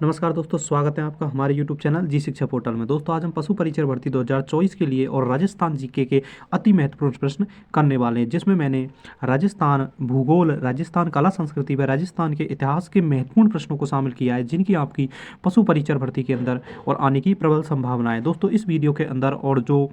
नमस्कार दोस्तों, स्वागत है आपका हमारे YouTube चैनल जी शिक्षा पोर्टल में। दोस्तों आज हम पशु परिचय भर्ती 2024 के लिए और राजस्थान जीके के अति महत्वपूर्ण प्रश्न करने वाले हैं, जिसमें मैंने राजस्थान भूगोल, राजस्थान कला संस्कृति व राजस्थान के इतिहास के महत्वपूर्ण प्रश्नों को शामिल किया है, जिनकी आपकी पशु परिचय भर्ती के अंदर और आने की प्रबल संभावना है। दोस्तों इस वीडियो के अंदर और जो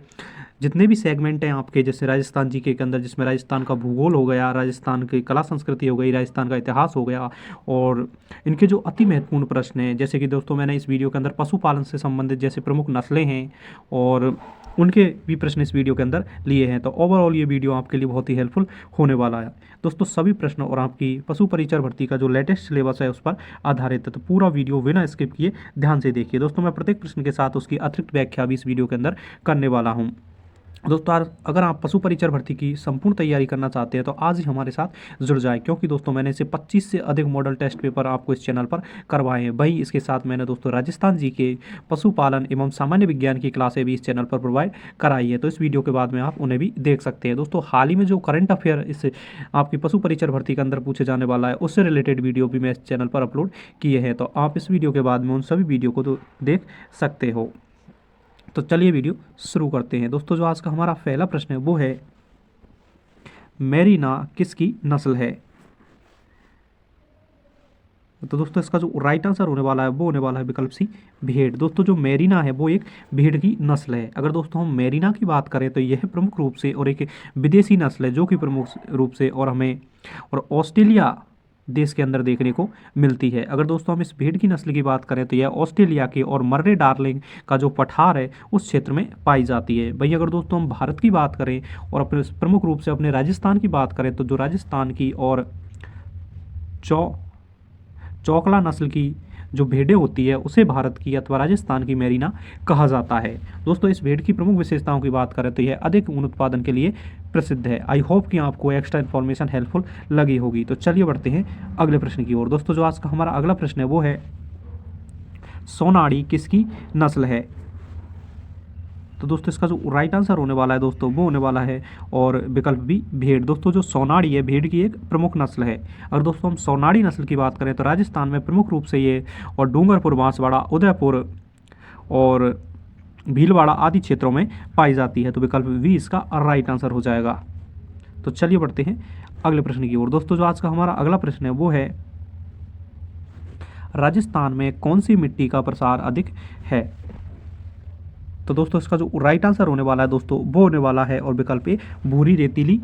जितने भी सेगमेंट हैं आपके, जैसे राजस्थान जीके के अंदर जिसमें राजस्थान का भूगोल हो गया, राजस्थान की कला संस्कृति हो गई, राजस्थान का इतिहास हो गया, और इनके जो अति महत्वपूर्ण प्रश्न हैं, जैसे कि दोस्तों मैंने इस वीडियो के अंदर पशुपालन से संबंधित जैसे प्रमुख नस्लें हैं और उनके भी प्रश्न इस वीडियो के अंदर लिए हैं। तो ओवरऑल ये वीडियो आपके लिए बहुत ही हेल्पफुल होने वाला है। दोस्तों सभी प्रश्न और आपकी पशु परिचय भर्ती का जो लेटेस्ट सिलेबस है उस पर आधारित है, तो पूरा वीडियो बिना स्किप किए ध्यान से देखिए। दोस्तों मैं प्रत्येक प्रश्न के साथ उसकी अतिरिक्त व्याख्या भी इस वीडियो के अंदर करने वाला हूँ। दोस्तों अगर आप पशु परिचय भर्ती की संपूर्ण तैयारी करना चाहते हैं तो आज ही हमारे साथ जुड़ जाएं, क्योंकि दोस्तों मैंने इसे 25 से अधिक मॉडल टेस्ट पेपर आपको इस चैनल पर करवाए हैं। वहीं इसके साथ मैंने दोस्तों राजस्थान जी के पशुपालन एवं सामान्य विज्ञान की क्लासें भी इस चैनल पर प्रोवाइड कराई है, तो इस वीडियो के बाद में आप उन्हें भी देख सकते हैं। दोस्तों हाल ही में जो करंट अफेयर इस आपकी पशु परिचय भर्ती के अंदर पूछे जाने वाला है, उससे रिलेटेड वीडियो भी मैं इस चैनल पर अपलोड किए हैं, तो आप इस वीडियो के बाद में उन सभी वीडियो को तो देख सकते हो। तो चलिए वीडियो शुरू करते हैं। दोस्तों जो आज का हमारा पहला प्रश्न है वो है, मेरीना किसकी नस्ल है? तो दोस्तों इसका जो राइट आंसर होने वाला है वो होने वाला है विकल्प सी, भेड़। दोस्तों जो मेरीना है वो एक भेड़ की नस्ल है। अगर दोस्तों हम मेरीना की बात करें तो यह प्रमुख रूप से और एक विदेशी नस्ल है, जो कि प्रमुख रूप से और ऑस्ट्रेलिया देश के अंदर देखने को मिलती है। अगर दोस्तों हम इस भेड़ की नस्ल की बात करें तो यह ऑस्ट्रेलिया के और मर्रे डार्लिंग का जो पठार है उस क्षेत्र में पाई जाती है। वहीं अगर दोस्तों हम भारत की बात करें और अपने प्रमुख रूप से अपने राजस्थान की बात करें तो जो राजस्थान की और चौकला नस्ल की जो भेड़ें होती है उसे भारत की अथवा राजस्थान की मेरीना कहा जाता है। दोस्तों इस भेड़ की प्रमुख विशेषताओं की बात करें तो यह अधिक ऊन उत्पादन के लिए प्रसिद्ध है। आई होप कि आपको एक्स्ट्रा इन्फॉर्मेशन हेल्पफुल लगी होगी। तो चलिए बढ़ते हैं अगले प्रश्न की ओर। दोस्तों जो आज का हमारा अगला प्रश्न है वो है, सोनाड़ी किसकी नस्ल है? तो दोस्तों इसका जो राइट आंसर होने वाला है दोस्तों वो होने वाला है और विकल्प भी, भेड़। दोस्तों जो सोनाड़ी है भेड़ की एक प्रमुख नस्ल है। अगर दोस्तों हम सोनाड़ी नस्ल की बात करें तो राजस्थान में प्रमुख रूप से ये और डूंगरपुर, बांसवाड़ा, उदयपुर और भीलवाड़ा आदि क्षेत्रों में पाई जाती है, तो विकल्प भी इसका राइट आंसर हो जाएगा। तो चलिए बढ़ते हैं अगले प्रश्न की ओर। दोस्तों जो आज का हमारा अगला प्रश्न है वो है, राजस्थान में कौन सी मिट्टी का प्रसार अधिक है? तो दोस्तों इसका जो राइट आंसर होने वाला है दोस्तों वो होने वाला है और विकल्प ए, भूरी रेतीली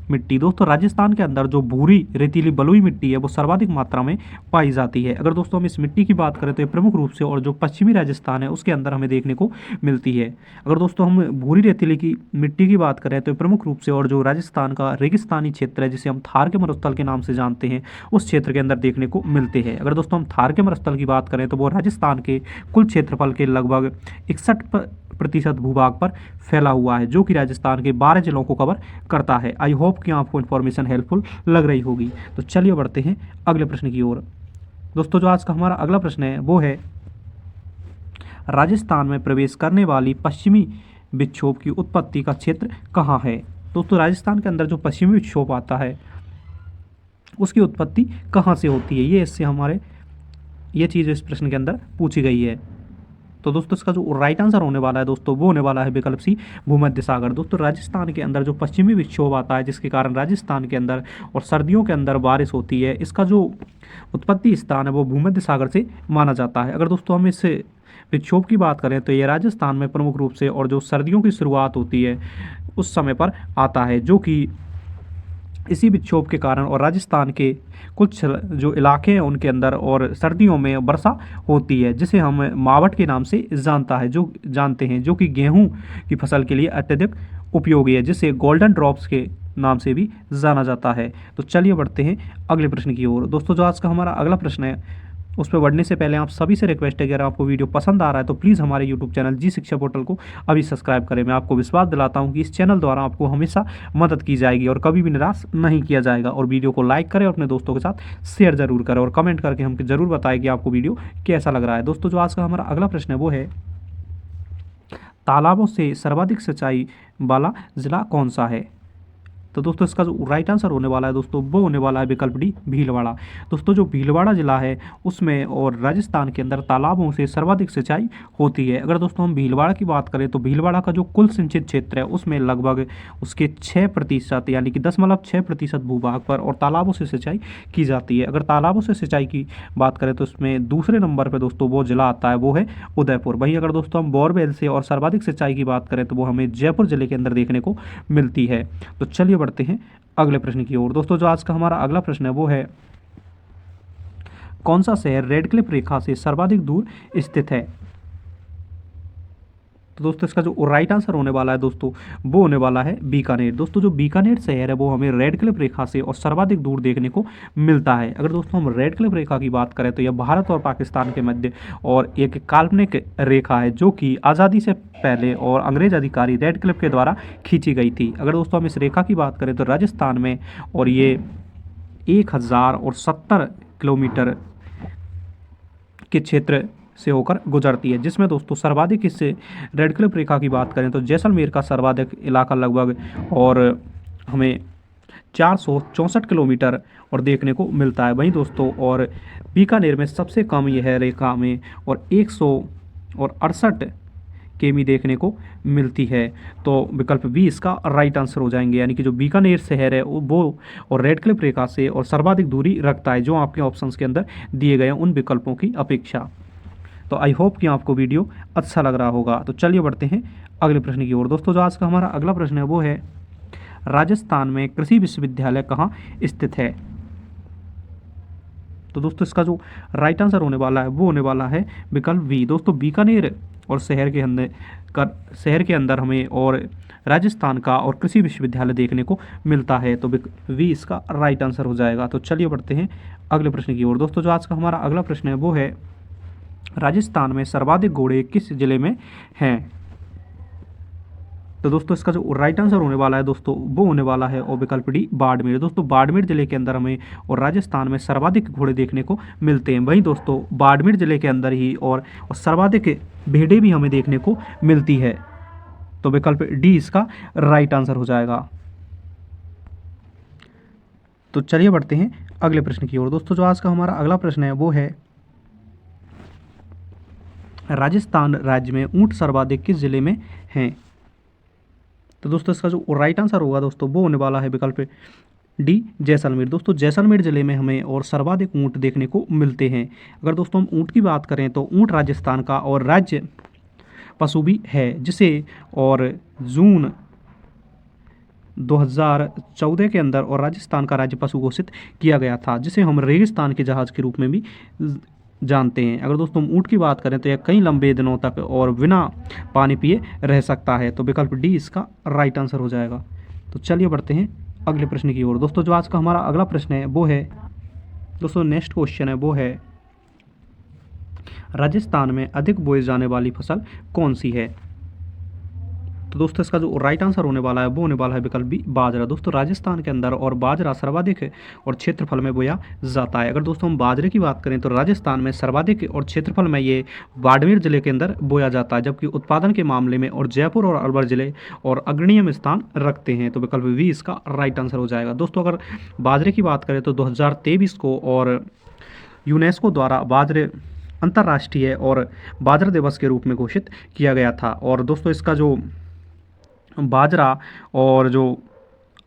मिट्टी। दोस्तों राजस्थान के अंदर जो भूरी रेतीली बलुई मिट्टी है वो सर्वाधिक मात्रा में पाई जाती है। अगर दोस्तों हम इस मिट्टी की बात करें तो ये प्रमुख रूप से और जो पश्चिमी राजस्थान है उसके अंदर हमें देखने को मिलती है। अगर दोस्तों हम भूरी रेतीली की मिट्टी की बात करें तो प्रमुख रूप से और जो राजस्थान का रेगिस्तानी क्षेत्र है, जिसे हम थार के मरुस्थल के नाम से जानते हैं, उस क्षेत्र के अंदर देखने को मिलते हैं। अगर दोस्तों हम थार के मरुस्थल की बात करें तो वो राजस्थान के कुल क्षेत्रफल के लगभग 61% भूभाग पर फैला हुआ है, जो कि राजस्थान के 12 जिलों को कवर करता है। आई होप कि आपको इन्फॉर्मेशन हेल्पफुल लग रही होगी। तो चलिए बढ़ते हैं अगले प्रश्न की ओर। दोस्तों जो आज का हमारा अगला प्रश्न है वो है, राजस्थान में प्रवेश करने वाली पश्चिमी विक्षोभ की उत्पत्ति का क्षेत्र कहाँ है? दोस्तों राजस्थान के अंदर जो पश्चिमी विक्षोभ आता है उसकी उत्पत्ति कहाँ से होती है, ये चीज़ इस प्रश्न के अंदर पूछी गई है। तो दोस्तों इसका जो राइट आंसर होने वाला है दोस्तों वो होने वाला है विकल्प सी, भूमध्य सागर। दोस्तों राजस्थान के अंदर जो पश्चिमी विक्षोभ आता है, जिसके कारण राजस्थान के अंदर और सर्दियों के अंदर बारिश होती है, इसका जो उत्पत्ति स्थान है वो भूमध्य सागर से माना जाता है। अगर दोस्तों हम इस विक्षोभ की बात करें तो ये राजस्थान में प्रमुख रूप से और जो सर्दियों की शुरुआत होती है उस समय पर आता है, जो कि इसी विक्षोभ के कारण और राजस्थान के कुछ जो इलाके हैं उनके अंदर और सर्दियों में वर्षा होती है, जिसे हम मावट के नाम से जानते हैं, जो कि गेहूं की फसल के लिए अत्यधिक उपयोगी है, जिसे गोल्डन ड्रॉप्स के नाम से भी जाना जाता है। तो चलिए बढ़ते हैं अगले प्रश्न की ओर। दोस्तों जो आज का हमारा अगला प्रश्न है उस पर बढ़ने से पहले आप सभी से रिक्वेस्ट है कि अगर आपको वीडियो पसंद आ रहा है तो प्लीज़ हमारे यूट्यूब चैनल जी शिक्षा पोर्टल को अभी सब्सक्राइब करें। मैं आपको विश्वास दिलाता हूं कि इस चैनल द्वारा आपको हमेशा मदद की जाएगी और कभी भी निराश नहीं किया जाएगा। और वीडियो को लाइक करें और अपने दोस्तों के साथ शेयर जरूर करें और कमेंट करके हमको जरूर बताएं कि आपको वीडियो कैसा लग रहा है। दोस्तों जो आज का हमारा अगला प्रश्न है वो है, तालाबों से सर्वाधिक सिंचाई वाला जिला कौन सा है? तो दोस्तों इसका जो राइट आंसर होने वाला है दोस्तों वो होने वाला है विकल्प डी भीलवाड़ा। दोस्तों जो भीलवाड़ा जिला है उसमें और राजस्थान के अंदर तालाबों से सर्वाधिक सिंचाई होती है। अगर दोस्तों हम भीलवाड़ा की बात करें तो भीलवाड़ा का जो कुल सिंचित क्षेत्र है उसमें लगभग उसके 6% यानी कि 10.6% भूभाग पर और तालाबों से सिंचाई की जाती है। अगर तालाबों से सिंचाई की बात करें तो इसमें दूसरे नंबर पर दोस्तों वो जिला आता है, वो है उदयपुर। वहीं अगर दोस्तों हम बोरवेल से और सर्वाधिक सिंचाई की बात करें तो वो हमें जयपुर जिले के अंदर देखने को मिलती है। तो चलिए बढ़ते हैं अगले प्रश्न की ओर। दोस्तों जो आज का हमारा अगला प्रश्न है वो है कौन सा शहर रेड क्लिफ रेखा से सर्वाधिक दूर स्थित है। तो दोस्तों इसका जो राइट आंसर होने वाला है दोस्तों वो होने वाला है बीकानेर। दोस्तों जो बीकानेर शहर है वो हमें रेड क्लिफ रेखा से और सर्वाधिक दूर देखने को मिलता है। अगर दोस्तों हम रेड क्लिफ रेखा की बात करें तो यह भारत और पाकिस्तान के मध्य और एक काल्पनिक रेखा है जो कि आज़ादी से पहले और अंग्रेज अधिकारी रेड क्लिफ के द्वारा खींची गई थी। अगर दोस्तों हम इस रेखा की बात करें तो राजस्थान में और ये 1070 किलोमीटर के क्षेत्र से होकर गुजरती है, जिसमें दोस्तों सर्वाधिक इससे रेड क्लिफ रेखा की बात करें तो जैसलमेर का सर्वाधिक इलाका लगभग और हमें 464 किलोमीटर और देखने को मिलता है। वहीं दोस्तों और बीकानेर में सबसे कम यह है रेखा में और 168 केमी देखने को मिलती है। तो विकल्प बी इसका राइट आंसर हो जाएंगे, यानी कि जो बीकानेर शहर है वो और रेड क्लिफ रेखा से और सर्वाधिक दूरी रखता है जो आपके ऑप्शंस के अंदर दिए गए हैं उन विकल्पों की अपेक्षा। तो आई होप कि आपको वीडियो अच्छा लग रहा होगा। तो चलिए बढ़ते हैं अगले प्रश्न की ओर। दोस्तों जो आज का हमारा अगला प्रश्न है वो है राजस्थान में कृषि विश्वविद्यालय कहाँ स्थित है। तो दोस्तों इसका जो राइट आंसर होने वाला है वो होने वाला है विकल्प बी। दोस्तों बीकानेर और शहर के अंदर हमें और राजस्थान का और कृषि विश्वविद्यालय देखने को मिलता है। तो वी इसका राइट आंसर हो जाएगा। तो चलिए बढ़ते हैं अगले प्रश्न की ओर। दोस्तों जो आज का हमारा अगला प्रश्न है वो है राजस्थान में सर्वाधिक घोड़े किस जिले में हैं। तो दोस्तों इसका जो राइट आंसर होने वाला है दोस्तों वो होने वाला है और विकल्प डी बाड़मेर। दोस्तों बाड़मेर जिले के अंदर हमें और राजस्थान में सर्वाधिक घोड़े देखने को मिलते हैं। वहीं दोस्तों बाड़मेर जिले के अंदर ही और सर्वाधिक भेड़ें भी हमें देखने को मिलती है। तो विकल्प डी इसका राइट आंसर हो जाएगा। तो चलिए बढ़ते हैं अगले प्रश्न की ओर। दोस्तों जो आज का हमारा अगला प्रश्न है वो है राजस्थान राज्य में ऊंट सर्वाधिक किस जिले में हैं। तो दोस्तों इसका जो राइट आंसर होगा दोस्तों वो होने वाला है विकल्प डी जैसलमेर। दोस्तों जैसलमेर जिले में हमें और सर्वाधिक ऊंट देखने को मिलते हैं। अगर दोस्तों हम ऊंट की बात करें तो ऊंट राजस्थान का और राज्य पशु भी है, जिसे और जून 2014 के अंदर और राजस्थान का राज्य पशु घोषित किया गया था, जिसे हम रेगिस्तान के जहाज़ के रूप में भी जानते हैं। अगर दोस्तों हम ऊँट की बात करें तो यह कई लंबे दिनों तक और बिना पानी पिए रह सकता है। तो विकल्प डी इसका राइट आंसर हो जाएगा। तो चलिए बढ़ते हैं अगले प्रश्न की ओर। दोस्तों जो आज का हमारा अगला प्रश्न है वो है दोस्तों नेक्स्ट क्वेश्चन है वो है राजस्थान में अधिक बोई जाने वाली फसल कौन सी है। तो दोस्तों इसका जो राइट आंसर होने वाला है वो होने वाला है विकल्प बी बाजरा। दोस्तों राजस्थान के अंदर और बाजरा सर्वाधिक और क्षेत्रफल में बोया जाता है। अगर दोस्तों हम बाजरे की बात करें तो राजस्थान में सर्वाधिक और क्षेत्रफल में ये बाड़मेर जिले के अंदर बोया जाता है, जबकि उत्पादन के मामले में और जयपुर और अलवर जिले और अग्रणीय स्थान रखते हैं। तो विकल्प बी इसका राइट आंसर हो जाएगा। दोस्तों अगर बाजरे की बात करें तो 2023 को और यूनेस्को द्वारा बाजरे अंतर्राष्ट्रीय और बाजरा दिवस के रूप में घोषित किया गया था। और दोस्तों इसका जो बाजरा और जो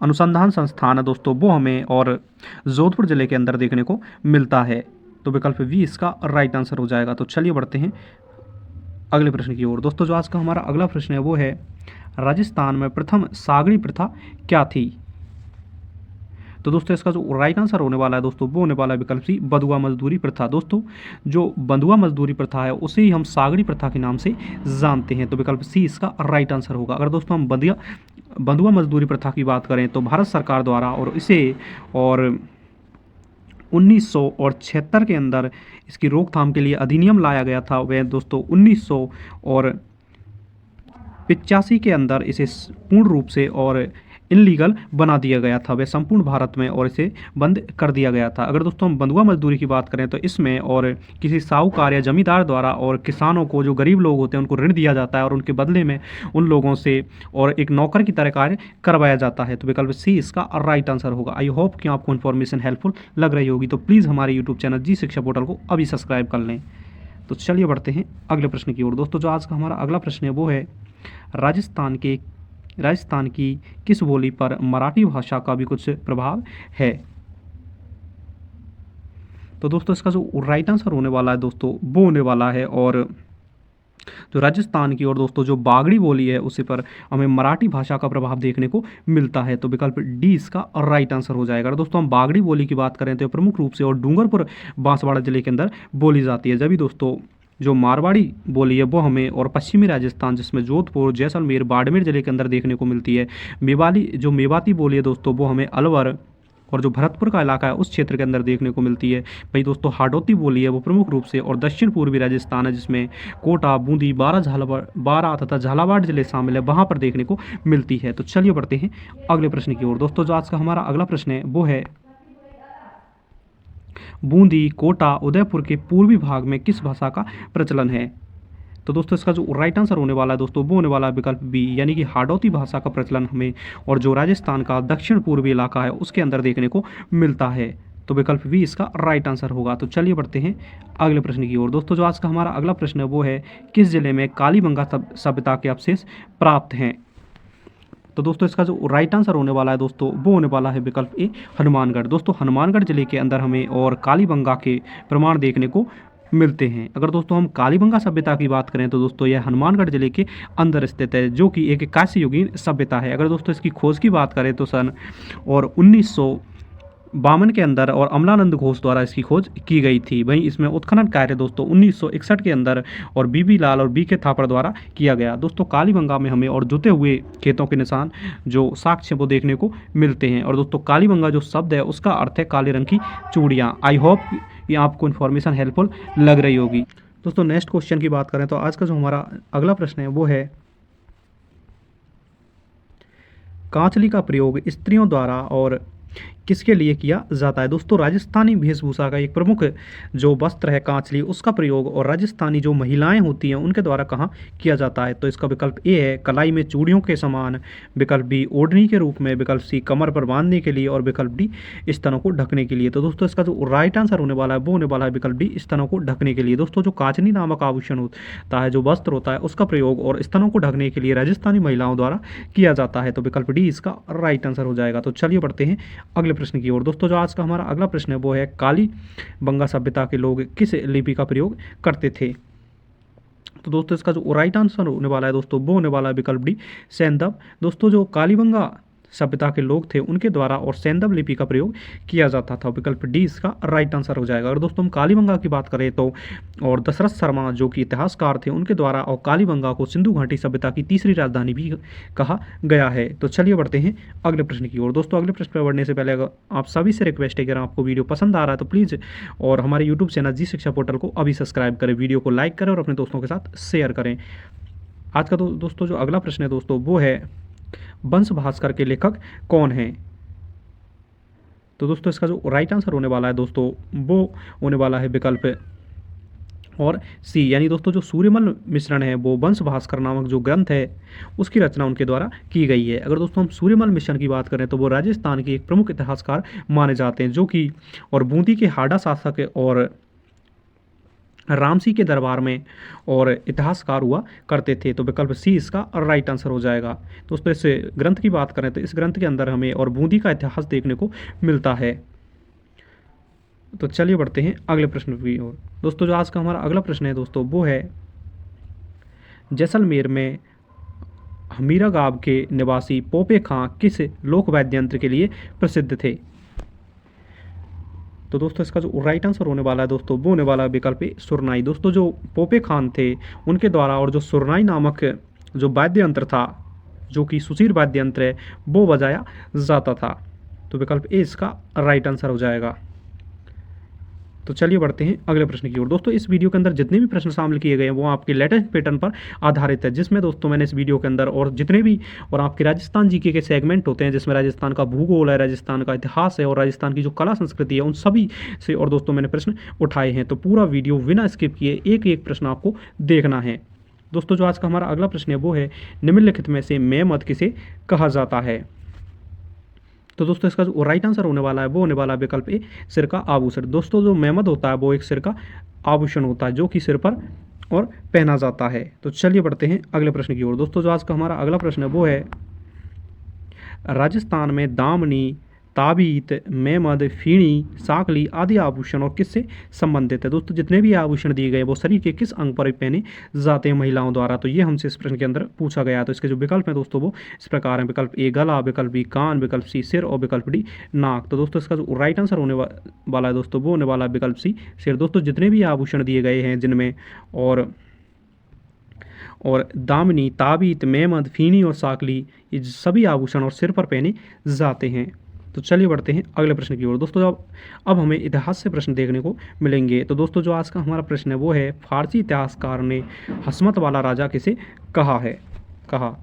अनुसंधान संस्थान है दोस्तों वो हमें और जोधपुर जिले के अंदर देखने को मिलता है। तो विकल्प वी इसका राइट आंसर हो जाएगा। तो चलिए बढ़ते हैं अगले प्रश्न की ओर। दोस्तों जो आज का हमारा अगला प्रश्न है वो है राजस्थान में प्रथम सागरी प्रथा क्या थी। तो दोस्तों इसका जो राइट आंसर होने वाला है दोस्तों वो होने वाला है विकल्प सी बंधुआ मजदूरी प्रथा। दोस्तों जो बंधुआ मजदूरी प्रथा है उसे ही हम सागरी प्रथा के नाम से जानते हैं। तो विकल्प सी इसका राइट आंसर होगा। अगर दोस्तों हम बंधुआ मजदूरी प्रथा की बात करें तो भारत सरकार द्वारा और इसे और 1976 के अंदर इसकी रोकथाम के लिए अधिनियम लाया गया था। वह दोस्तों 1985 के अंदर इसे पूर्ण रूप से और इनलीगल बना दिया गया था वह संपूर्ण भारत में, और इसे बंद कर दिया गया था। अगर दोस्तों हम बंधुआ मजदूरी की बात करें तो इसमें और किसी साहूकार या जमींदार द्वारा और किसानों को, जो गरीब लोग होते हैं, उनको ऋण दिया जाता है और उनके बदले में उन लोगों से और एक नौकर की तरह कार्य करवाया जाता है। तो विकल्प सी इसका राइट आंसर होगा। आई होप कि आपको इन्फॉर्मेशन हेल्पफुल लग रही होगी। तो प्लीज़ हमारे यूट्यूब चैनल जी शिक्षा पोर्टल को अभी सब्सक्राइब कर लें। तो चलिए बढ़ते हैं अगले प्रश्न की ओर। दोस्तों जो आज का हमारा अगला प्रश्न है वो है राजस्थान की किस बोली पर मराठी भाषा का भी कुछ प्रभाव है। तो दोस्तों इसका जो राइट आंसर होने वाला है दोस्तों वो होने वाला है, और जो राजस्थान की और दोस्तों जो बागड़ी बोली है उसी पर हमें मराठी भाषा का प्रभाव देखने को मिलता है। तो विकल्प डी इसका राइट आंसर हो जाएगा। दोस्तों हम बागड़ी बोली की बात करें तो प्रमुख रूप से और डूंगरपुर बांसवाड़ा जिले के अंदर बोली जाती है, जबकि दोस्तों जो मारवाड़ी बोली है वो हमें और पश्चिमी राजस्थान जिसमें जोधपुर, जैसलमेर, बाड़मेर जिले के अंदर देखने को मिलती है। मेवाती बोली है दोस्तों वो हमें अलवर और जो भरतपुर का इलाका है उस क्षेत्र के अंदर देखने को मिलती है। भाई दोस्तों हाडोती बोली है वो प्रमुख रूप से और दक्षिण पूर्वी राजस्थान है जिसमें कोटा, बूंदी, बारा तथा झालावाड़ जिले शामिल है, वहाँ पर देखने को मिलती है। तो चलिए बढ़ते हैं अगले प्रश्न की ओर। दोस्तों जो आज का हमारा अगला प्रश्न है वो है बूंदी, कोटा, उदयपुर के पूर्वी भाग में किस भाषा का प्रचलन है। तो दोस्तों इसका जो राइट आंसर होने वाला है दोस्तों वो होने वाला है विकल्प बी, यानी कि हाडोती भाषा का प्रचलन हमें और जो राजस्थान का दक्षिण पूर्वी इलाका है उसके अंदर देखने को मिलता है। तो विकल्प बी इसका राइट आंसर होगा। तो चलिए बढ़ते हैं अगले प्रश्न की ओर। दोस्तों जो आज का हमारा अगला प्रश्न है वो है किस जिले में कालीबंगा सभ्यता के अवशेष प्राप्त हैं। तो दोस्तों इसका जो राइट आंसर होने वाला है दोस्तों वो होने वाला है विकल्प ए हनुमानगढ़। दोस्तों हनुमानगढ़ जिले के अंदर हमें और कालीबंगा के प्रमाण देखने को मिलते हैं। अगर दोस्तों हम कालीबंगा सभ्यता की बात करें तो दोस्तों यह हनुमानगढ़ जिले के अंदर स्थित है, जो कि एक कांस्य युगीन सभ्यता है। अगर दोस्तों इसकी खोज की बात करें तो सन और 1952 के अंदर और अमलानंद घोष द्वारा इसकी खोज की गई थी। वहीं इसमें उत्खनन कार्य दोस्तों 1961 के अंदर और बीबी लाल और बी के थापड़ द्वारा किया गया। दोस्तों कालीबंगा में हमें और जुते हुए खेतों के निशान जो साक्ष्य वो देखने को मिलते हैं। और दोस्तों कालीबंगा जो शब्द है उसका अर्थ है काले रंग की चूड़ियाँ। आई होप ये आपको इन्फॉर्मेशन हेल्पफुल लग रही होगी। दोस्तों नेक्स्ट क्वेश्चन की बात करें तो आज का जो हमारा अगला प्रश्न है वो है कांचली का प्रयोग स्त्रियों द्वारा और किसके लिए किया जाता है। दोस्तों राजस्थानी वेशभूषा का एक प्रमुख जो वस्त्र है कांचली, उसका प्रयोग और राजस्थानी जो महिलाएं होती हैं उनके द्वारा कहाँ किया जाता है। तो इसका विकल्प ए है कलाई में चूड़ियों के समान, विकल्प बी ओढ़नी के रूप में, विकल्प सी कमर पर बांधने के लिए और विकल्प डी स्तनों को ढकने के लिए। तो दोस्तों इसका जो राइट आंसर होने वाला है वो होने वाला है विकल्प डी स्तनों को ढकने के लिए। दोस्तों जो कांचनी नामक आभूषण होता है, जो वस्त्र होता है, उसका प्रयोग और स्तनों को ढकने के लिए राजस्थानी महिलाओं द्वारा किया जाता है। तो विकल्प डी इसका राइट आंसर हो जाएगा। तो चलिए बढ़ते हैं अगले प्रश्न की ओर। दोस्तों जो आज का हमारा अगला प्रश्न है वो है कालीबंगा सभ्यता के लोग किस लिपि का प्रयोग करते थे। तो दोस्तों इसका जो राइट आंसर होने वाला है दोस्तों वो होने वाला है विकल्प डी सैंदव। दोस्तों जो कालीबंगा सभ्यता के लोग थे उनके द्वारा और सैंदव लिपि का प्रयोग किया जाता था। विकल्प डी इसका राइट आंसर हो जाएगा। अगर दोस्तों हम कालीबंगा की बात करें तो और दशरथ शर्मा जो कि इतिहासकार थे उनके द्वारा और कालीबंगा को सिंधु घाटी सभ्यता की तीसरी राजधानी भी कहा गया है। तो चलिए बढ़ते हैं अगले प्रश्न की ओर। दोस्तों अगले प्रश्न पर बढ़ने से पहले अगर आप सभी से रिक्वेस्ट है कि अगर आपको वीडियो पसंद आ रहा है तो प्लीज़ और हमारे यूट्यूब चैनल जी शिक्षा पोर्टल को अभी सब्सक्राइब करें, वीडियो को लाइक करें और अपने दोस्तों के साथ शेयर करें। आज का दोस्तों जो अगला प्रश्न है दोस्तों वो है वंश भास्कर के लेखक कौन हैं। तो दोस्तों इसका जो राइट आंसर होने वाला है दोस्तों वो होने वाला है विकल्प और सी, यानी दोस्तों जो सूर्यमल मिश्रण है वो वंश भास्कर नामक जो ग्रंथ है उसकी रचना उनके द्वारा की गई है। अगर दोस्तों हम सूर्यमल मिश्रण की बात करें तो वो राजस्थान के एक प्रमुख इतिहासकार माने जाते हैं, जो कि और बूंदी के हाड़ा शासक और रामसी के दरबार में और इतिहासकार हुआ करते थे। तो विकल्प सी इसका राइट आंसर हो जाएगा। दोस्तों इस ग्रंथ की बात करें तो इस ग्रंथ के अंदर हमें और बूंदी का इतिहास देखने को मिलता है। तो चलिए बढ़ते हैं अगले प्रश्न की ओर। दोस्तों जो आज का हमारा अगला प्रश्न है दोस्तों वो है जैसलमेर में हमीरा गांव के निवासी पोपे खां किस लोक वाद्य यंत्र के लिए प्रसिद्ध थे। तो दोस्तों इसका जो राइट आंसर होने वाला है दोस्तों वो होने वाला है विकल्प सुरनाई। दोस्तों जो पोपे खान थे उनके द्वारा और जो सुरनाई नामक जो वाद्य यंत्र था, जो कि सुशीर वाद्य यंत्र है, वो बजाया जाता था। तो विकल्प ए इसका राइट आंसर हो जाएगा। तो चलिए बढ़ते हैं अगले प्रश्न की ओर। दोस्तों इस वीडियो के अंदर जितने भी प्रश्न शामिल किए गए हैं वो आपके लेटेस्ट पैटर्न पर आधारित है, जिसमें दोस्तों मैंने इस वीडियो के अंदर और जितने भी और आपके राजस्थान जीके के सेगमेंट होते हैं, जिसमें राजस्थान का भूगोल है, राजस्थान का इतिहास है और राजस्थान की जो कला संस्कृति है, उन सभी से और दोस्तों मैंने प्रश्न उठाए हैं। तो पूरा वीडियो बिना स्किप किए एक एक प्रश्न आपको देखना है। दोस्तों जो आज का हमारा अगला प्रश्न है वो है, निम्नलिखित में से मैं मत किसे कहा जाता है। तो दोस्तों इसका जो राइट आंसर होने वाला है वो होने वाला है विकल्प ए, सिर का आभूषण। दोस्तों जो मेमद होता है वो एक सिर का आभूषण होता है जो कि सिर पर और पहना जाता है। तो चलिए बढ़ते हैं अगले प्रश्न की ओर। दोस्तों जो आज का हमारा अगला प्रश्न है वो है, राजस्थान में दामनी, ताबीत, मेमद, फीणी, साकली आदि आभूषण और किससे संबंधित है। दोस्तों जितने भी आभूषण दिए गए वो शरीर के किस अंग पर पहने जाते हैं महिलाओं द्वारा, तो ये हमसे इस प्रश्न के अंदर पूछा गया है। तो इसके जो विकल्प हैं दोस्तों वो इस प्रकार हैं, विकल्प ए गला, विकल्प बी कान, विकल्प सी सिर और विकल्प डी नाक। तो दोस्तों इसका जो राइट आंसर होने वाला है दोस्तों वो होने वाला है विकल्प सी सिर। दोस्तों जितने भी आभूषण दिए गए हैं जिनमें और दामनी, ताबीत, मेमद, फीणी और साकली, ये सभी आभूषण और सिर पर पहने जाते हैं। तो चलिए बढ़ते हैं अगले प्रश्न की ओर। दोस्तों अब हमें इतिहास से प्रश्न देखने को मिलेंगे। तो दोस्तों जो आज का हमारा प्रश्न है वो है, फारसी इतिहासकार ने हसमत वाला राजा किसे कहा।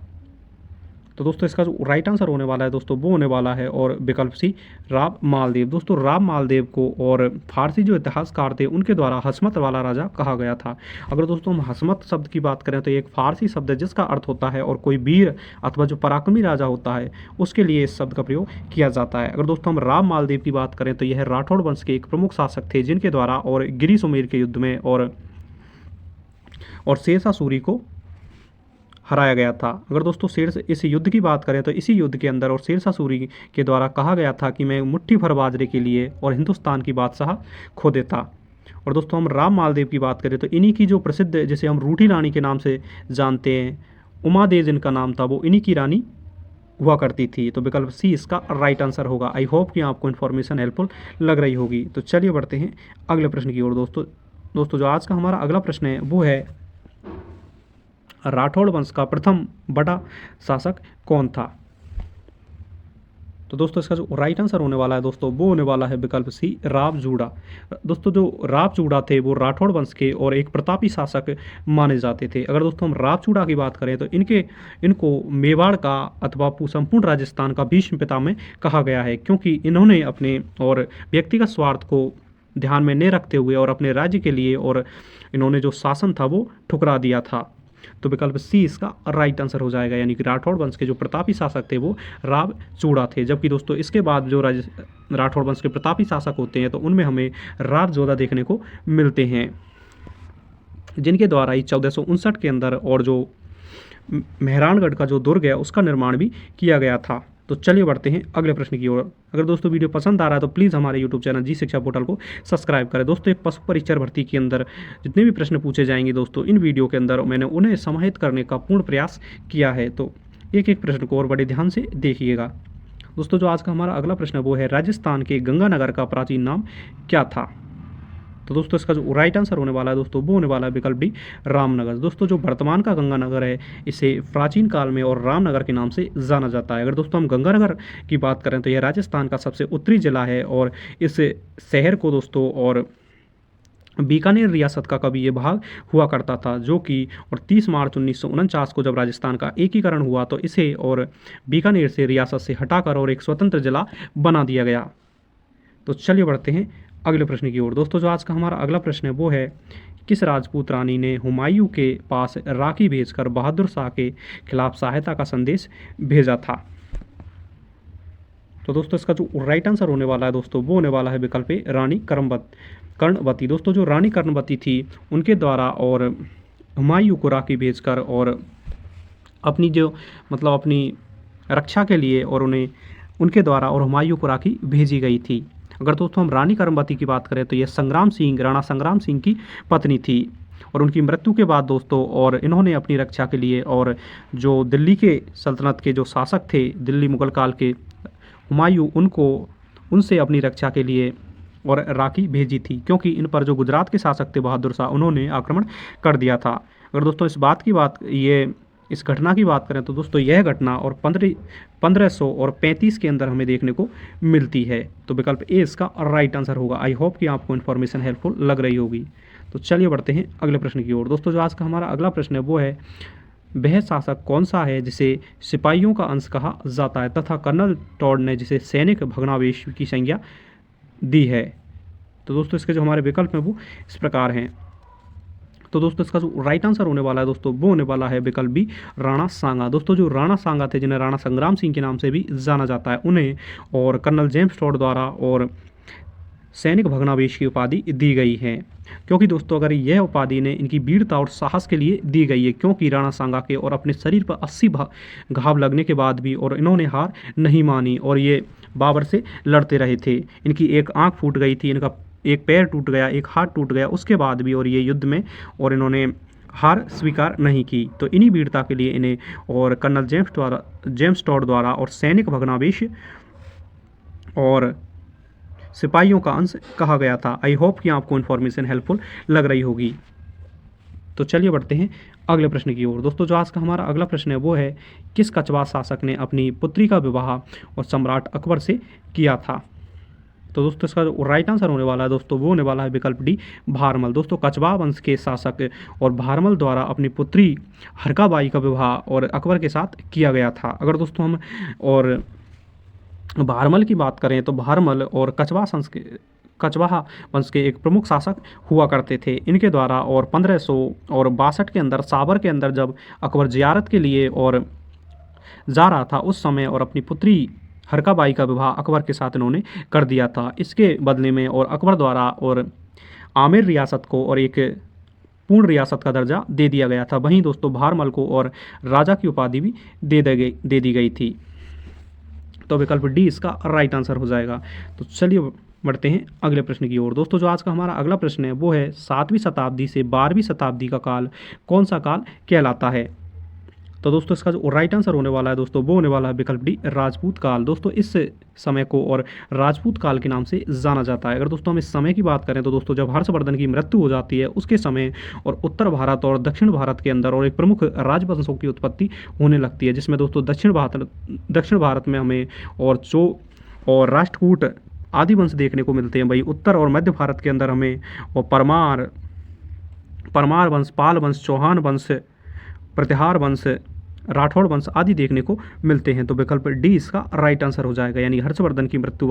तो दोस्तों इसका जो राइट आंसर होने वाला है दोस्तों वो होने वाला है और विकल्प सी राव मालदेव। दोस्तों राव मालदेव को और फारसी जो इतिहासकार थे उनके द्वारा हसमत वाला राजा कहा गया था। अगर दोस्तों हम हसमत शब्द की बात करें तो ये एक फारसी शब्द है जिसका अर्थ होता है और कोई वीर अथवा जो पराक्रमी राजा होता है उसके लिए इस शब्द का प्रयोग किया जाता है। अगर दोस्तों हम राव मालदेव की बात करें तो यह राठौड़ वंश के एक प्रमुख शासक थे जिनके द्वारा और गिरी सुमेर के युद्ध में और शेरशाह सूरी को हराया गया था। अगर दोस्तों इस युद्ध की बात करें तो इसी युद्ध के अंदर और शेरशाह सूरी के द्वारा कहा गया था कि मैं मुट्ठी भर बाजरे के लिए और हिंदुस्तान की बादशाह खो देता। और दोस्तों हम राम मालदेव की बात करें तो इन्हीं की जो प्रसिद्ध, जिसे हम रूठी रानी के नाम से जानते हैं, उमा देव जिनका नाम था, वो इन्हीं की रानी हुआ करती थी। तो विकल्प सी इसका राइट आंसर होगा। आई होप कि आपको इन्फॉर्मेशन हेल्पफुल लग रही होगी। तो चलिए बढ़ते हैं अगले प्रश्न की ओर। दोस्तों जो आज का हमारा अगला प्रश्न है वो है, राठौड़ वंश का प्रथम बड़ा शासक कौन था। तो दोस्तों इसका जो राइट आंसर होने वाला है दोस्तों वो होने वाला है विकल्प सी राव जूड़ा। दोस्तों जो राव जूड़ा थे वो राठौड़ वंश के और एक प्रतापी शासक माने जाते थे। अगर दोस्तों हम राव जूड़ा की बात करें तो इनको मेवाड़ का अथवा संपूर्ण राजस्थान का भीष्म पितामह कहा गया है, क्योंकि इन्होंने अपने और व्यक्तिगत स्वार्थ को ध्यान में न रखते हुए और अपने राज्य के लिए और इन्होंने जो शासन था वो ठुकरा दिया था। तो विकल्प सी इसका राइट आंसर हो जाएगा, यानी कि राठौड़ वंश के जो प्रतापी शासक थे वो राव चूड़ा थे। जबकि दोस्तों इसके बाद जो राठौड़ वंश के प्रतापी शासक होते हैं तो उनमें हमें राव जोधा देखने को मिलते हैं, जिनके द्वारा ही 1459 के अंदर और जो मेहरानगढ़ का जो दुर्ग है उसका निर्माण भी किया गया था। तो चलिए बढ़ते हैं अगले प्रश्न की ओर। अगर दोस्तों वीडियो पसंद आ रहा है तो प्लीज़ हमारे यूट्यूब चैनल जी शिक्षा पोर्टल को सब्सक्राइब करें। दोस्तों एक पशु परीक्षर भर्ती के अंदर जितने भी प्रश्न पूछे जाएंगे दोस्तों इन वीडियो के अंदर मैंने उन्हें समाहित करने का पूर्ण प्रयास किया है। तो एक एक प्रश्न को और बड़े ध्यान से देखिएगा। दोस्तों जो आज का हमारा अगला प्रश्न है वो है, राजस्थान के गंगानगर का प्राचीन नाम क्या था। तो दोस्तों इसका जो राइट आंसर होने वाला है दोस्तों वो होने वाला है विकल्प डी रामनगर। दोस्तों जो वर्तमान का गंगानगर है इसे प्राचीन काल में और रामनगर के नाम से जाना जाता है। अगर दोस्तों हम गंगानगर की बात करें तो यह राजस्थान का सबसे उत्तरी जिला है और इस शहर को दोस्तों और बीकानेर रियासत का कभी ये भाग हुआ करता था, जो कि और 30 मार्च 1949 को जब राजस्थान का एकीकरण हुआ तो इसे और बीकानेर से रियासत से हटाकर और एक स्वतंत्र जिला बना दिया गया। तो चलिए बढ़ते हैं अगले प्रश्न की ओर। दोस्तों जो आज का हमारा अगला प्रश्न है वो है, किस राजपूत रानी ने हुमायूं के पास राखी भेजकर बहादुर शाह के खिलाफ सहायता का संदेश भेजा था। तो दोस्तों इसका जो राइट आंसर होने वाला है दोस्तों वो होने वाला है विकल्प ए रानी कर्णवती। दोस्तों जो रानी कर्णवती थी उनके द्वारा और हुमायूं को राखी भेजकर और अपनी जो अपनी रक्षा के लिए और उनके द्वारा और हुमायूं को राखी भेजी गई थी। अगर दोस्तों हम रानी कर्मवती की बात करें तो यह राणा संग्राम सिंह की पत्नी थी और उनकी मृत्यु के बाद दोस्तों और इन्होंने अपनी रक्षा के लिए और जो दिल्ली के सल्तनत के जो शासक थे दिल्ली मुगल काल के हुमायूं उनसे अपनी रक्षा के लिए और राखी भेजी थी, क्योंकि इन पर जो गुजरात के शासक थे बहादुर शाह उन्होंने आक्रमण कर दिया था। अगर दोस्तों इस घटना की बात करें तो दोस्तों यह घटना और 1535 के अंदर हमें देखने को मिलती है। तो विकल्प ए इसका राइट आंसर होगा। आई होप कि आपको इन्फॉर्मेशन हेल्पफुल लग रही होगी। तो चलिए बढ़ते हैं अगले प्रश्न की ओर। दोस्तों जो आज का हमारा अगला प्रश्न है वो है, वह शासक कौन सा है जिसे सिपाहियों का अंश कहा जाता है तथा कर्नल टॉड ने जिसे सैनिक भग्नावशेष की संज्ञा दी है। तो दोस्तों इसके जो हमारे विकल्प हैं वो इस प्रकार हैं। तो दोस्तों इसका जो राइट आंसर होने वाला है दोस्तों वो होने वाला है विकल्प बी, राणा सांगा। दोस्तों जो राणा सांगा थे, जिन्हें राणा संग्राम सिंह के नाम से भी जाना जाता है, उन्हें और कर्नल जेम्स टॉड द्वारा और सैनिक भग्नावशेष की उपाधि दी गई है। क्योंकि दोस्तों अगर यह उपाधि ने इनकी वीरता और साहस के लिए दी गई है, क्योंकि राणा सांगा के और अपने शरीर पर 80 घाव लगने के बाद भी और इन्होंने हार नहीं मानी और ये बाबर से लड़ते रहे थे। इनकी एक आंख फूट गई थी, इनका एक पैर टूट गया, एक हाथ टूट गया, उसके बाद भी और ये युद्ध में और इन्होंने हार स्वीकार नहीं की। तो इन्हीं वीरता के लिए इन्हें और कर्नल जेम्स टॉड द्वारा और सैनिक भग्नावशेष और सिपाहियों का अंश कहा गया था। आई होप कि आपको इन्फॉर्मेशन हेल्पफुल लग रही होगी। तो चलिए बढ़ते हैं अगले प्रश्न की ओर। दोस्तों जो आज का हमारा अगला प्रश्न है वो है, किस कछवा शासक ने अपनी पुत्री का विवाह और सम्राट अकबर से किया था। तो दोस्तों इसका जो राइट आंसर होने वाला है दोस्तों वो होने वाला है विकल्प डी, भारमल। दोस्तों कछवा वंश के शासक और भारमल द्वारा अपनी पुत्री हरकाबाई का विवाह और अकबर के साथ किया गया था। अगर दोस्तों हम और भारमल की बात करें तो भारमल और कछवाहा वंश के एक प्रमुख शासक हुआ करते थे। इनके द्वारा और 1562 के अंदर साबर के अंदर जब अकबर जियारत के लिए और जा रहा था उस समय और अपनी पुत्री हरकाबाई का विवाह अकबर के साथ इन्होंने कर दिया था। इसके बदले में और अकबर द्वारा और आमेर रियासत को और एक पूर्ण रियासत का दर्जा दे दिया गया था। वहीं दोस्तों भारमल को और राजा की उपाधि भी दे दी गई थी। तो विकल्प डी इसका राइट आंसर हो जाएगा। तो चलिए बढ़ते हैं अगले प्रश्न की ओर। दोस्तों जो आज का हमारा अगला प्रश्न है वो है, 7वीं शताब्दी से 12वीं शताब्दी का काल कौन सा काल कहलाता है। तो दोस्तों इसका जो राइट आंसर होने वाला है दोस्तों वो होने वाला है विकल्प डी, राजपूत काल। दोस्तों इस समय को और राजपूत काल के नाम से जाना जाता है। अगर दोस्तों हम इस समय की बात करें तो दोस्तों जब हर्षवर्धन की मृत्यु हो जाती है उसके समय और उत्तर भारत और दक्षिण भारत के अंदर और एक प्रमुख राजवंशों की उत्पत्ति होने लगती है, जिसमें दोस्तों दक्षिण भारत में हमें और राष्ट्रकूट आदि वंश देखने को मिलते हैं। भाई उत्तर और मध्य भारत के अंदर हमें और परमार वंश, पाल वंश, चौहान वंश, प्रतिहार वंश, राठौड़ वंश आदि देखने को मिलते हैं। तो विकल्प डी इसका राइट आंसर हो जाएगा। यानी हर्षवर्धन की मृत्यु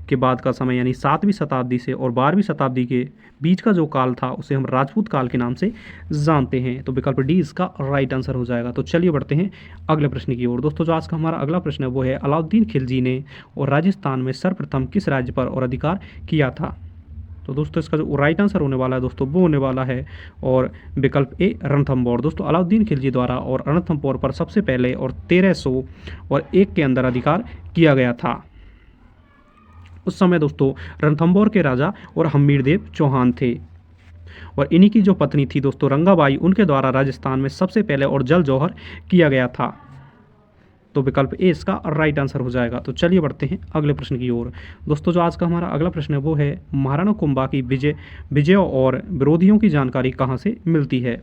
के बाद का समय यानी 7वीं शताब्दी से और 12वीं शताब्दी के बीच का जो काल था उसे हम राजपूत काल के नाम से जानते हैं। तो विकल्प डी इसका राइट आंसर हो जाएगा। तो चलिए बढ़ते हैं अगले प्रश्न की ओर। दोस्तों जो आज का हमारा अगला प्रश्न है वो है, अलाउद्दीन खिलजी ने और राजस्थान में सर्वप्रथम किस राज्य पर और अधिकार किया था। तो दोस्तों इसका जो राइट आंसर होने वाला है दोस्तों वो होने वाला है और विकल्प ए, रणथंभौर। दोस्तों अलाउद्दीन खिलजी द्वारा और रणथंभौर पर सबसे पहले और 1301 के अंदर अधिकार किया गया था। उस समय दोस्तों रणथंभौर के राजा और हम्मीरदेव चौहान थे और इन्हीं की जो पत्नी थी दोस्तों रंगाबाई, उनके द्वारा राजस्थान में सबसे पहले और जल जौहर किया गया था। तो विकल्प ए इसका राइट आंसर हो जाएगा। तो चलिए बढ़ते हैं अगले प्रश्न की ओर। दोस्तों जो आज का हमारा अगला प्रश्न है वो है, महाराणा कुंभा की विजयों और विरोधियों की जानकारी कहाँ से मिलती है।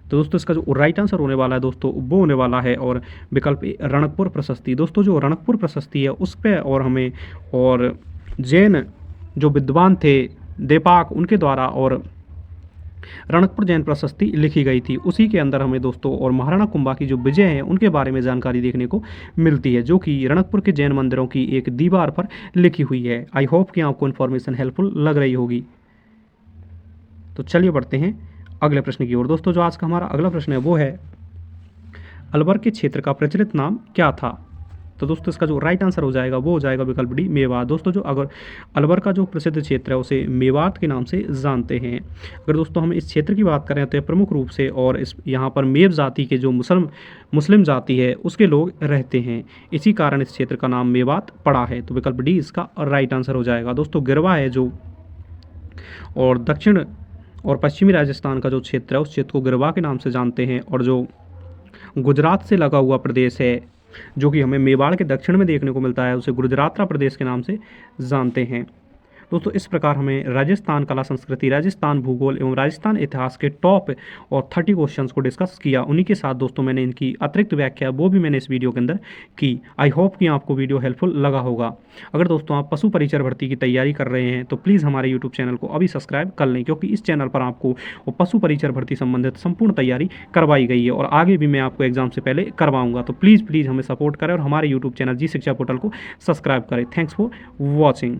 तो दोस्तों इसका जो राइट आंसर होने वाला है दोस्तों वो होने वाला है और विकल्प ए, रणकपुर प्रशस्ति। दोस्तों जो रणकपुर प्रशस्ति है उस पर और हमें और जैन जो विद्वान थे देपाक, उनके द्वारा और रणकपुर जैन प्रशस्ति लिखी गई थी। उसी के अंदर हमें दोस्तों और महाराणा कुंभा की जो विजय हैं उनके बारे में जानकारी देखने को मिलती है, जो कि रणकपुर के जैन मंदिरों की एक दीवार पर लिखी हुई है। आई होप कि आपको इन्फॉर्मेशन हेल्पफुल लग रही होगी। तो चलिए बढ़ते हैं अगले प्रश्न की ओर। दोस्तों जो आज का हमारा अगला प्रश्न है वो है, अलवर के क्षेत्र का प्रचलित नाम क्या था। तो दोस्तों इसका जो राइट आंसर हो जाएगा वो हो जाएगा विकल्प डी, मेवात। दोस्तों जो अगर अलवर का जो प्रसिद्ध क्षेत्र है उसे मेवात के नाम से जानते हैं। अगर दोस्तों हम इस क्षेत्र की बात करें तो प्रमुख रूप से और इस यहाँ पर मेव जाति के जो मुस्लिम जाति है उसके लोग रहते हैं, इसी कारण इस क्षेत्र का नाम मेवात पड़ा है। तो विकल्प डी इसका राइट आंसर हो जाएगा। दोस्तों गिरवा है जो और दक्षिण और पश्चिमी राजस्थान का जो क्षेत्र है उस क्षेत्र को गिरवा के नाम से जानते हैं। और जो गुजरात से लगा हुआ प्रदेश है जो कि हमें मेवाड़ के दक्षिण में देखने को मिलता है उसे गुजराता प्रदेश के नाम से जानते हैं। दोस्तों इस प्रकार हमें राजस्थान कला संस्कृति, राजस्थान भूगोल एवं राजस्थान इतिहास के टॉप और 30 क्वेश्चंस को डिस्कस किया। उन्हीं के साथ दोस्तों मैंने इनकी अतिरिक्त व्याख्या वो भी मैंने इस वीडियो के अंदर की। आई होप कि आपको वीडियो हेल्पफुल लगा होगा। अगर दोस्तों आप पशु परिचर भर्ती की तैयारी कर रहे हैं तो प्लीज़ हमारे यूट्यूब चैनल को अभी सब्सक्राइब कर लें, क्योंकि इस चैनल पर आपको पशु परिचर भर्ती संबंधित संपूर्ण तैयारी करवाई गई है और आगे भी मैं आपको एग्जाम से पहले करवाऊंगा। तो प्लीज़ हमें सपोर्ट करें और हमारे यूट्यूब चैनल जी शिक्षा पोर्टल को सब्सक्राइब करें। Thanks for watching.